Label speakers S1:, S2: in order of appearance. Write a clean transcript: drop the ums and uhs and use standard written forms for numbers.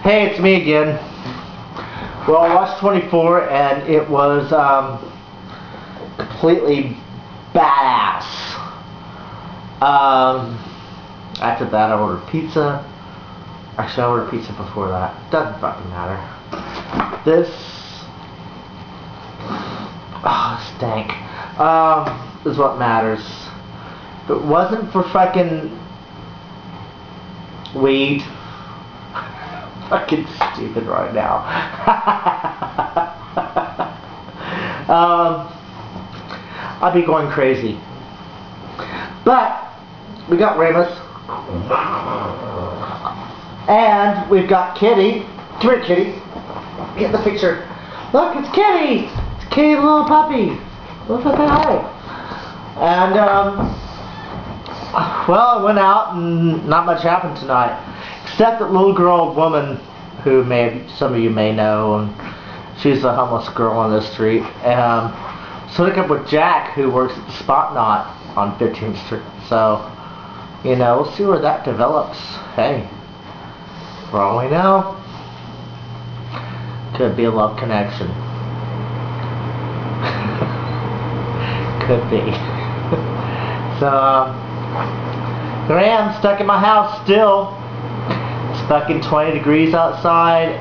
S1: Hey, it's me again. Well, I watched 24 and it was completely badass. After that I ordered pizza. Actually, I ordered pizza before that. Doesn't fucking matter. This stank. Is what matters. If it wasn't for fucking weed, fucking stupid right now. I'd be going crazy. But we got Remus, and we've got Kitty. Come here, Kitty. Get the picture. Look, it's Kitty. It's Kitty, the little puppy. Look at that. And well, I went out and not much happened tonight, except that little girl woman who some of you may know, and she's a homeless girl on the street. So I hooked up with Jack, who works at the Spot Knot on 15th Street. So, you know, we'll see where that develops. Hey, for all we know, could be a love connection. Could be. So, here I am, stuck in my house still. It's fucking 20 degrees outside.